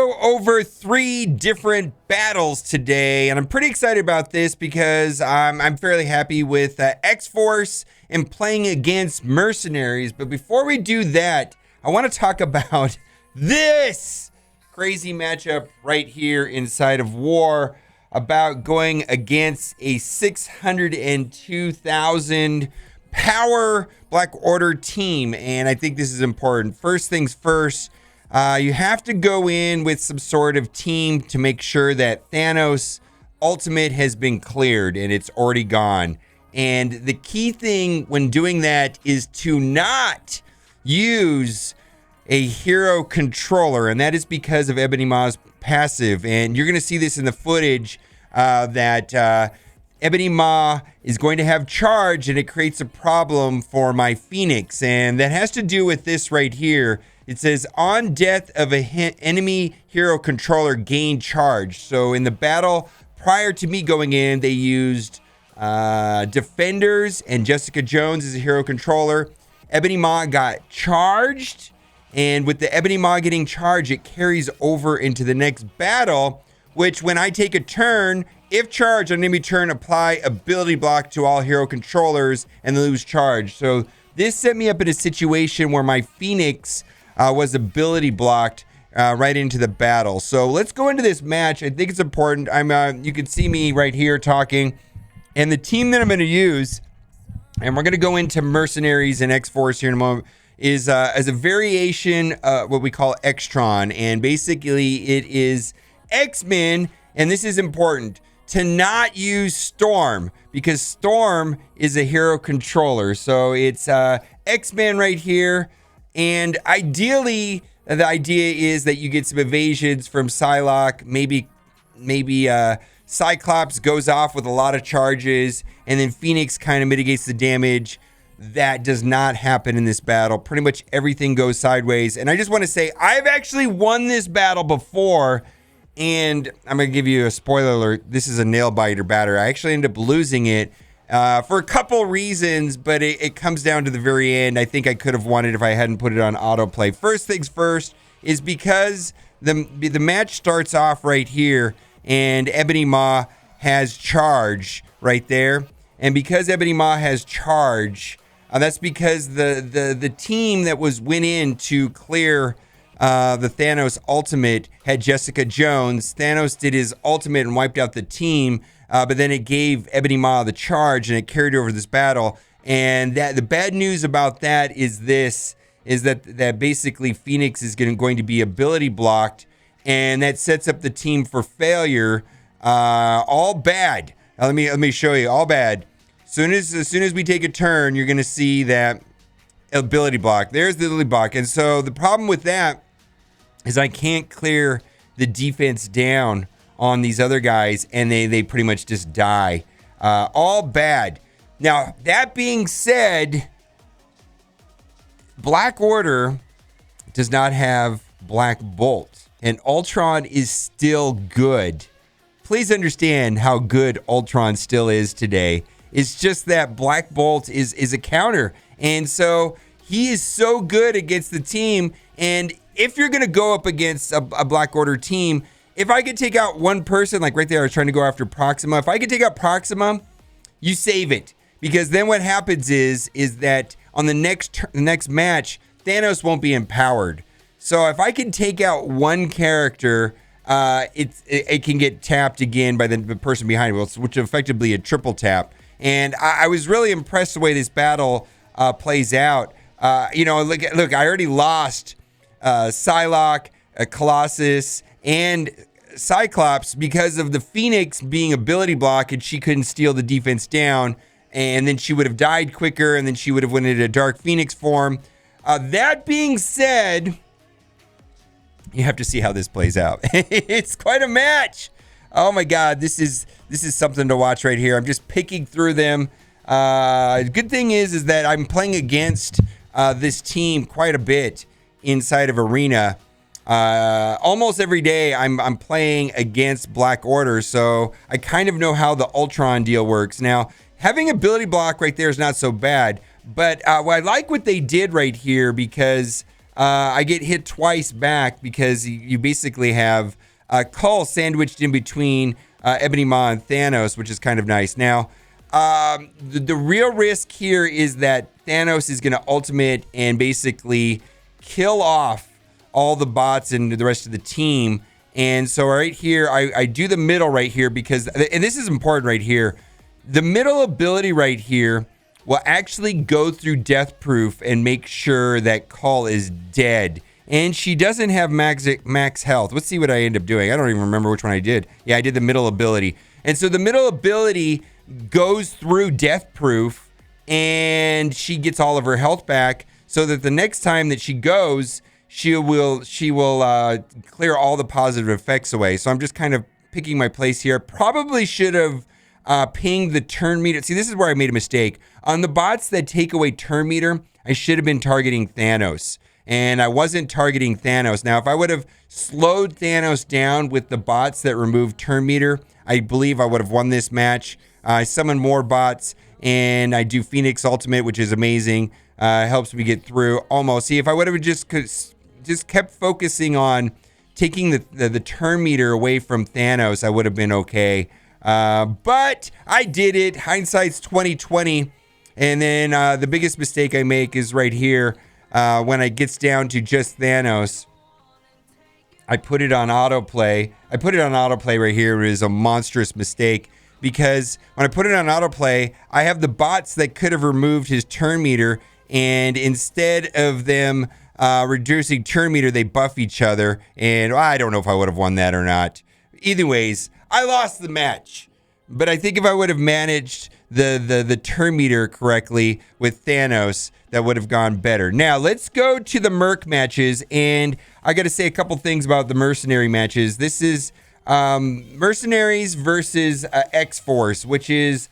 go over 3 different battles today, and I'm pretty excited about this because I'm fairly happy with X-Force and playing against Mercenaries. But before we do that, I want to talk about this crazy matchup right here inside of War about going against a 602,000 power Black Order team, and I think this is important. First things first, you have to go in with some sort of team to make sure that Thanos' ultimate has been cleared and it's already gone. And the key thing when doing that is to not use a hero controller, and that is because of Ebony Maw's passive. And you're going to see this in the footage that Ebony Maw is going to have charge, and it creates a problem for my Phoenix. And that has to do with this right here. It says, on death of a enemy hero controller, gain charge. So in the battle prior to me going in, they used Defenders and Jessica Jones as a hero controller. Ebony Maw got charged, and with the Ebony Maw getting charged, it carries over into the next battle, which when I take a turn, if charged on enemy turn, apply ability block to all hero controllers and lose charge. So this set me up in a situation where my Phoenix was ability blocked right into the battle. So let's go into this match. I think it's important. You can see me right here talking, and the team that I'm going to use, and we're going to go into Mercenaries and X-Force here in a moment, is as a variation what we call Extron, and basically it is X-Men, and this is important, to not use Storm, because Storm is a hero controller. So it's X-Men right here, and ideally the idea is that you get some evasions from Psylocke, maybe Cyclops goes off with a lot of charges, and then Phoenix kind of mitigates the damage. That does not happen in this battle. Pretty much everything goes sideways. And I just want to say, I've actually won this battle before, and I'm going to give you a spoiler alert. This is a nail-biter batter. I actually ended up losing it for a couple reasons, but it comes down to the very end. I think I could have won it if I hadn't put it on autoplay. First things first is because the match starts off right here, and Ebony Maw has charge right there. And because Ebony Maw has charge, that's because the team that went in to clear the Thanos ultimate had Jessica Jones. Thanos did his ultimate and wiped out the team, but then it gave Ebony Maw the charge, and it carried over this battle. And that the bad news about that is that basically Phoenix is going to be ability blocked, and that sets up the team for failure. All bad. Now, let me show you. All bad. As soon as we take a turn, you're going to see that ability block. There's the ability block. And so the problem with that is I can't clear the defense down on these other guys, and they pretty much just die. All bad. Now, that being said, Black Order does not have Black Bolt, and Ultron is still good. Please understand how good Ultron still is today. It's just that Black Bolt is a counter. And so he is so good against the team. And if you're going to go up against a Black Order team, if I could take out one person, like right there, I was trying to go after Proxima. If I could take out Proxima, you save it. Because then what happens is that on the next match, Thanos won't be empowered. So if I can take out one character, it can get tapped again by the person behind it, which is effectively a triple tap. And I was really impressed the way this battle plays out. Look, I already lost Psylocke, Colossus, and Cyclops because of the Phoenix being ability block, and she couldn't steal the defense down. And then she would have died quicker, and then she would have went into Dark Phoenix form. That being said, you have to see how this plays out. It's quite a match. Oh my God, this is something to watch right here. I'm just picking through them. Good thing is that I'm playing against this team quite a bit inside of Arena. Almost every day I'm playing against Black Order, so I kind of know how the Ultron deal works. Now, having ability block right there is not so bad, but I like what they did right here because I get hit twice back because you basically have Cull sandwiched in between Ebony Maw and Thanos, which is kind of nice. Now, the real risk here is that Thanos is going to ultimate and basically kill off all the bots and the rest of the team. And so right here, I do the middle right here because, and this is important right here, the middle ability right here will actually go through Death Proof and make sure that Cull is dead. And she doesn't have max health. Let's see what I end up doing. I don't even remember which one I did. Yeah, I did the middle ability. And so the middle ability goes through Death Proof and she gets all of her health back so that the next time that she goes, she will clear all the positive effects away. So I'm just kind of picking my place here. Probably should have pinged the turn meter. See, this is where I made a mistake. On the bots that take away turn meter, I should have been targeting Thanos. And I wasn't targeting Thanos. Now, if I would have slowed Thanos down with the bots that remove turn meter, I believe I would have won this match. I summon more bots, and I do Phoenix Ultimate, which is amazing. Helps me get through almost. See, if I would have just kept focusing on taking the turn meter away from Thanos, I would have been okay. But I did it. Hindsight's 2020. And then the biggest mistake I make is right here. When it gets down to just Thanos, I put it on autoplay. I put it on autoplay right here. It is a monstrous mistake because when I put it on autoplay, I have the bots that could have removed his turn meter, and instead of them reducing turn meter, they buff each other. And I don't know if I would have won that or not. Either ways, I lost the match. But I think if I would have managed the turn meter correctly with Thanos, that would have gone better. Now, let's go to the Merc matches, and I got to say a couple things about the Mercenary matches. This is Mercenaries versus X-Force, which is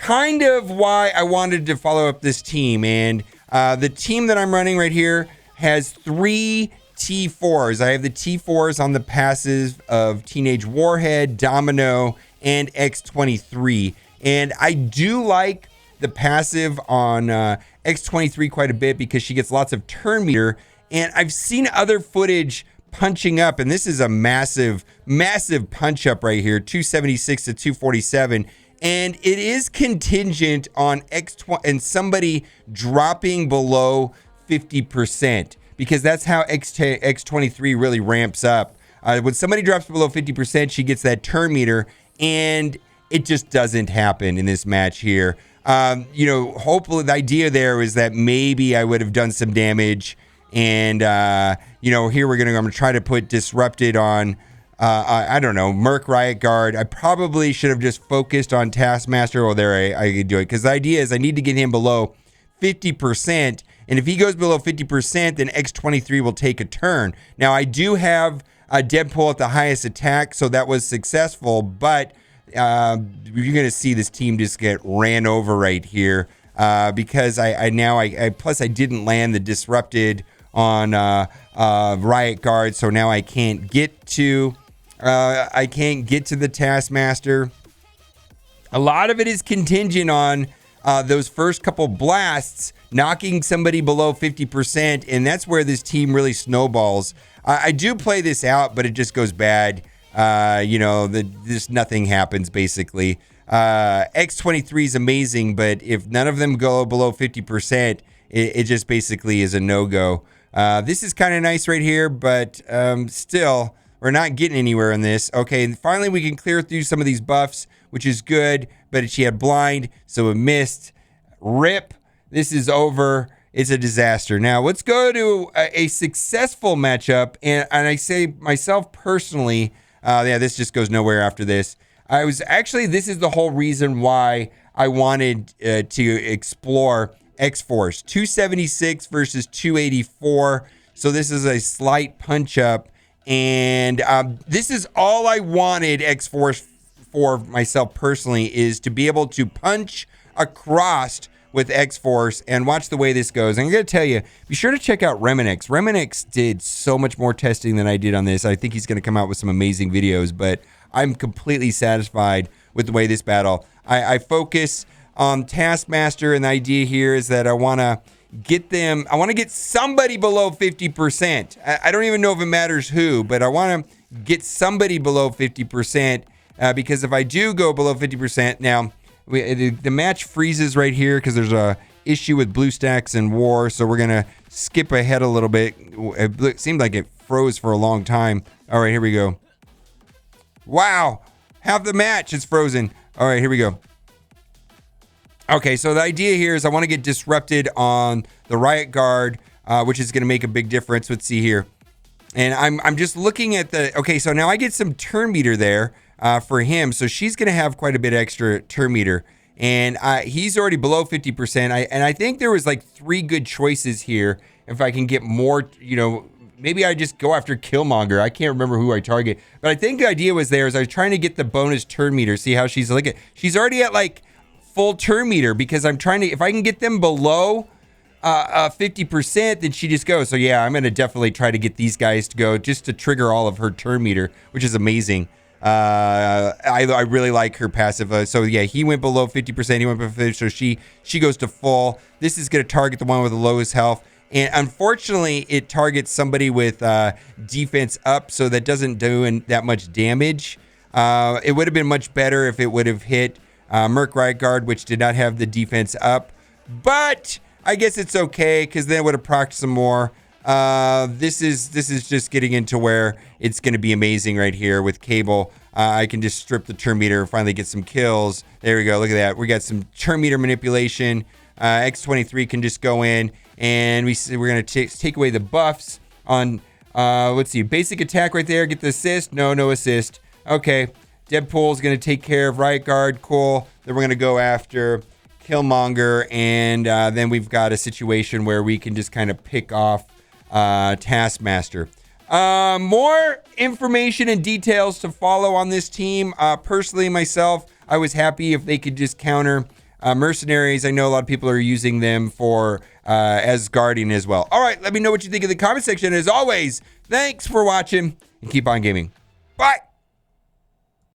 kind of why I wanted to follow up this team. And the team that I'm running right here has 3 T4s. I have the T4s on the passive of Teenage Warhead, Domino, and X-23. And I do like the passive on X-23 quite a bit because she gets lots of turn meter. And I've seen other footage punching up, and this is a massive, massive punch up right here, 276 to 247. And it is contingent on X20 and somebody dropping below 50%, because that's how X23 really ramps up. When somebody drops below 50%, she gets that turn meter, and it just doesn't happen in this match here. Hopefully the idea there is that maybe I would have done some damage, and here I'm gonna try to put Disrupted on. I don't know, Merc Riot Guard. I probably should have just focused on Taskmaster. Well, there I could do it, because the idea is I need to get him below 50%, and if he goes below 50%, then X23 will take a turn. Now, I do have Deadpool at the highest attack, so that was successful, but you're going to see this team just get ran over right here because plus I didn't land the Disrupted on Riot Guard, so now I can't get to the Taskmaster. A lot of it is contingent on those first couple blasts knocking somebody below 50%, and that's where this team really snowballs. I do play this out, but it just goes bad. Just nothing happens basically. X23 is amazing, but if none of them go below 50%, it just basically is a no-go. This is kind of nice right here, but still, we're not getting anywhere in this. Okay, and finally we can clear through some of these buffs, which is good, but she had blind, so it missed. RIP. This is over. It's a disaster. Now, let's go to a successful matchup, and I say myself personally, this just goes nowhere after this. This is the whole reason why I wanted to explore X-Force. 276 versus 284. So this is a slight punch up. And this is all I wanted X-Force for myself personally, is to be able to punch across with X-Force, and watch the way this goes. And I'm going to tell you, be sure to check out Reminix. Reminix did so much more testing than I did on this. I think he's going to come out with some amazing videos, but I'm completely satisfied with the way this battle. I focus on Taskmaster, and the idea here is that I want to get them. I want to get somebody below 50%. I don't even know if it matters who, but I want to get somebody below 50%, because if I do go below 50%, now the match freezes right here because there's a issue with BlueStacks and War, so we're gonna skip ahead a little bit. It seemed like it froze for a long time. All right, here we go. Wow, half the match is frozen. All right, here we go. Okay, so the idea here is I want to get disrupted on the Riot Guard, which is going to make a big difference. Let's see here. And I'm just looking at the... Okay, so now I get some turn meter there for him. So she's going to have quite a bit extra turn meter. And he's already below 50%. And I think there was like 3 good choices here. If I can get more, maybe I just go after Killmonger. I can't remember who I target. But I think the idea was there is I was trying to get the bonus turn meter. See how she's like... She's already at like full turn meter because I'm trying to... If I can get them below 50%, then she just goes. So yeah, I'm going to definitely try to get these guys to go just to trigger all of her turn meter, which is amazing. I really like her passive. So yeah, he went below 50%. He went below 50%. So she goes to full. This is going to target the one with the lowest health. And unfortunately, it targets somebody with defense up, so that doesn't do that much damage. It would have been much better if it would have hit Merc Riot Guard, which did not have the defense up. But I guess it's okay, because then it would have procced some more. This is just getting into where it's going to be amazing right here with Cable. I can just strip the turn meter and finally get some kills. There we go. Look at that. We got some turn meter manipulation. X23 can just go in. And we're going to take away the buffs on, let's see, basic attack right there. Get the assist. No assist. Okay. Deadpool's going to take care of Riot Guard. Cool. Then we're going to go after Killmonger. And then we've got a situation where we can just kind of pick off Taskmaster. More information and details to follow on this team. Personally, myself, I was happy if they could just counter mercenaries. I know a lot of people are using them for as guardian as well. All right, let me know what you think in the comment section. As always, thanks for watching and keep on gaming. Bye.